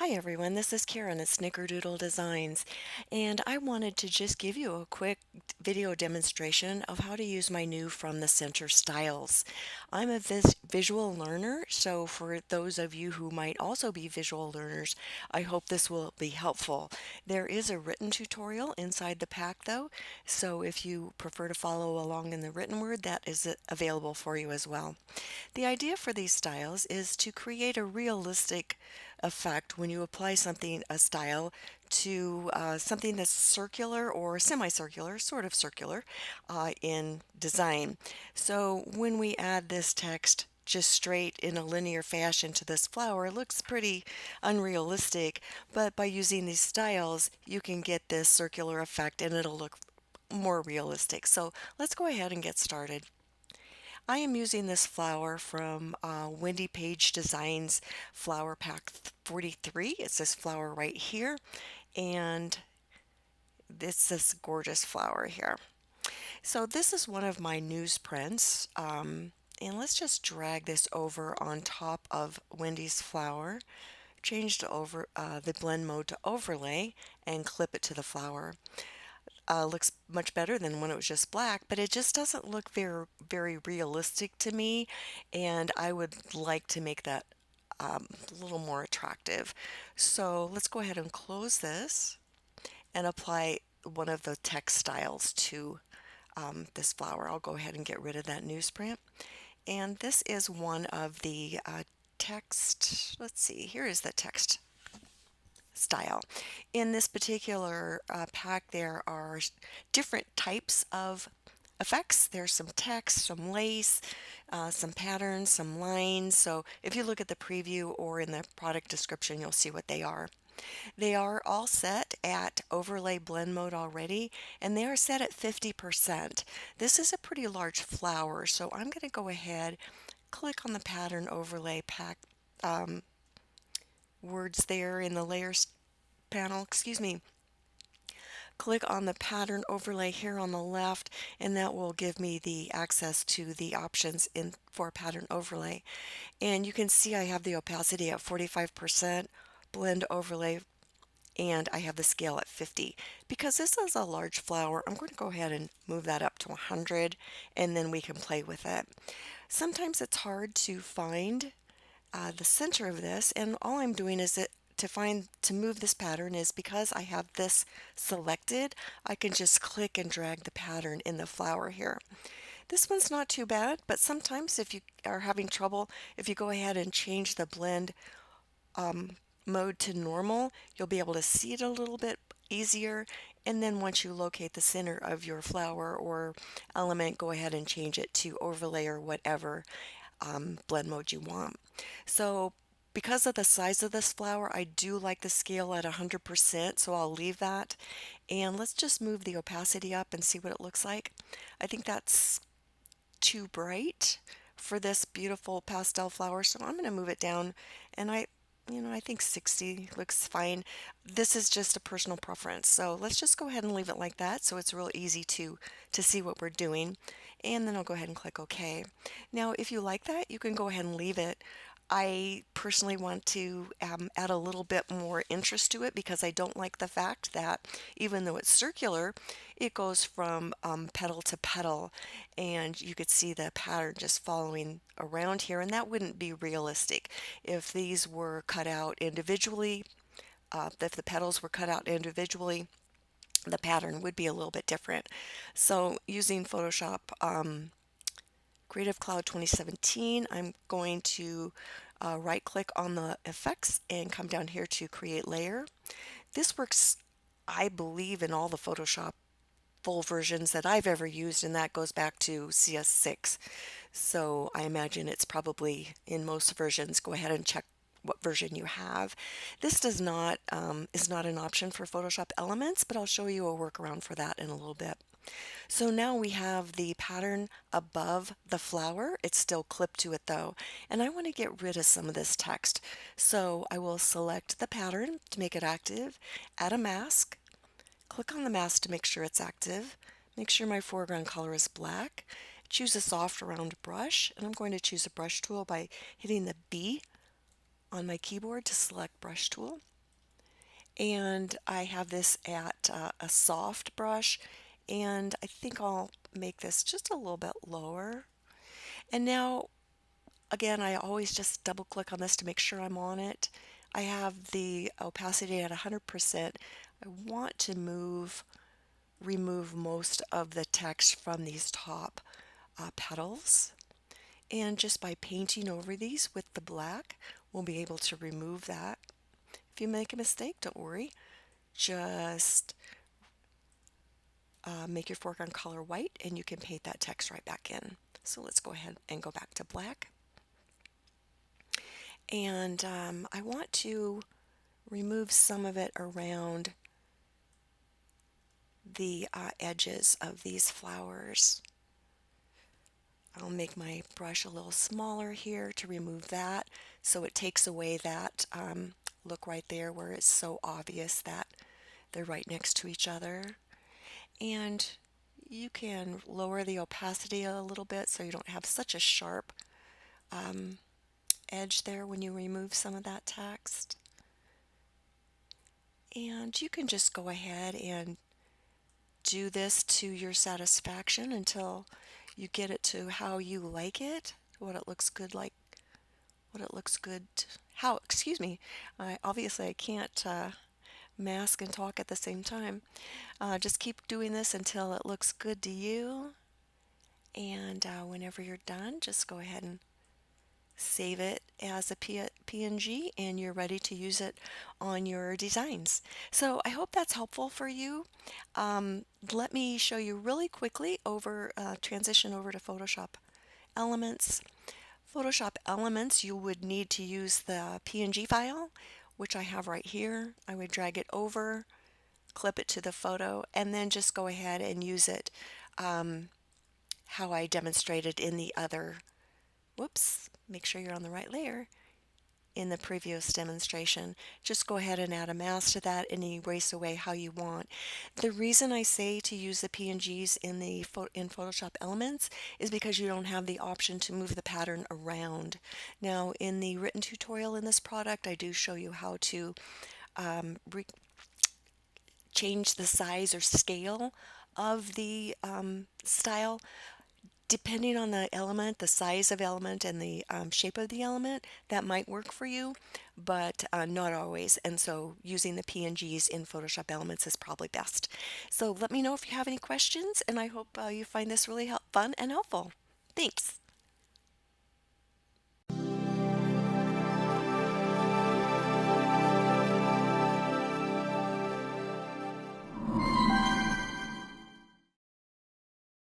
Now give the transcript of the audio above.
Hi everyone, this is Karen at SnickerdoodleDesigns, and I wanted to just give you a quick video demonstration of how to use my new From the Center styles. I'm a visual learner, so for those of you who might also be visual learners, I hope this will be helpful. There is a written tutorial inside the pack though, so if you prefer to follow along in the written word, that is available for you as well. The idea for these styles is to create a realistic effect when you apply a style to something that's circular or semicircular, sort of circular in design. So when we add this text just straight in a linear fashion to this flower, it looks pretty unrealistic, but by using these styles, you can get this circular effect and it'll look more realistic. So let's go ahead and get started. I am using this flower from Wendy Page Designs Flower Pack 43. It's this flower right here, and it's this gorgeous flower here. So this is one of my newsprints, and let's just drag this over on top of Wendy's flower, change the blend mode to overlay, and clip it to the flower. Looks much better than when it was just black, but it just doesn't look very realistic to me, and I would like to make that a little more attractive. So let's go ahead and close this and apply one of the text styles to this flower. I'll go ahead and get rid of that newsprint, and this is one of the text. Let's see, here is the text style. In this particular pack, there are different types of effects. There's some text, some lace, some patterns, some lines. So if you look at the preview or in the product description, you'll see what they are. They are all set at overlay blend mode already, and they are set at 50%. This is a pretty large flower, so I'm going to go ahead, click on the pattern overlay pack words there in the layers panel, click on the pattern overlay here on the left, and that will give me the access to the options in for pattern overlay. And you can see I have the opacity at 45%, blend overlay, and I have the scale at 50. Because this is a large flower, I'm going to go ahead and move that up to 100, and then we can play with it. Sometimes it's hard to find the center of this, and all I'm doing is to move this pattern is because I have this selected, I can just click and drag the pattern in the flower here. This one's not too bad, but sometimes if you are having trouble, if you go ahead and change the blend mode to normal, you'll be able to see it a little bit easier. And then once you locate the center of your flower or element, go ahead and change it to overlay or whatever blend mode you want. So because of the size of this flower, I do like the scale at 100%, so I'll leave that. And let's just move the opacity up and see what it looks like. I think that's too bright for this beautiful pastel flower, so I'm going to move it down, and I think 60 looks fine. This is just a personal preference, so let's just go ahead and leave it like that so it's real easy to see what we're doing. And then I'll go ahead and click OK. Now if you like that, you can go ahead and leave it. I personally want to add a little bit more interest to it because I don't like the fact that even though it's circular, it goes from petal to petal, and you could see the pattern just following around here, and that wouldn't be realistic. If these were cut out individually, if the petals were cut out individually, the pattern would be a little bit different. So using Photoshop Creative Cloud 2017, I'm going to right click on the effects and come down here to create layer. This works, I believe, in all the Photoshop full versions that I've ever used, and that goes back to CS6. So I imagine it's probably in most versions. Go ahead and check what version you have. This does not is not an option for Photoshop Elements, but I'll show you a workaround for that in a little bit. So now we have the pattern above the flower. It's still clipped to it though, and I want to get rid of some of this text. So I will select the pattern to make it active, add a mask, click on the mask to make sure it's active, make sure my foreground color is black, choose a soft round brush, and I'm going to choose a brush tool by hitting the B on my keyboard to select brush tool. And I have this at a soft brush, and I think I'll make this just a little bit lower. And now, again, I always just double click on this to make sure I'm on it. I have the opacity at 100%. I want to remove most of the text from these top petals. And just by painting over these with the black, we'll be able to remove that. If you make a mistake, don't worry. Just make your foreground color white and you can paint that text right back in. So let's go ahead and go back to black. And I want to remove some of it around the edges of these flowers. I'll make my brush a little smaller here to remove that, so it takes away that look right there where it's so obvious that they're right next to each other. And you can lower the opacity a little bit so you don't have such a sharp edge there when you remove some of that text. And you can just go ahead and do this to your satisfaction until you get it to how you like it, what it looks good like, what it looks good, how, excuse me, obviously I can't mask and talk at the same time. Just keep doing this until it looks good to you, and whenever you're done, just go ahead and save it as a PNG and you're ready to use it on your designs. So I hope that's helpful for you. Let me show you really quickly transition over to Photoshop Elements. Photoshop Elements, you would need to use the PNG file, which I have right here. I would drag it over, clip it to the photo, and then just go ahead and use it how I demonstrated in the other, whoops, make sure you're on the right layer, in the previous demonstration. Just go ahead and add a mask to that and erase away how you want. The reason I say to use the PNGs in Photoshop Elements is because you don't have the option to move the pattern around. Now in the written tutorial in this product, I do show you how to change the size or scale of the style. Depending on the element, the size of element, and the shape of the element, that might work for you, but not always. And so using the PNGs in Photoshop Elements is probably best. So let me know if you have any questions, and I hope you find this really fun and helpful. Thanks.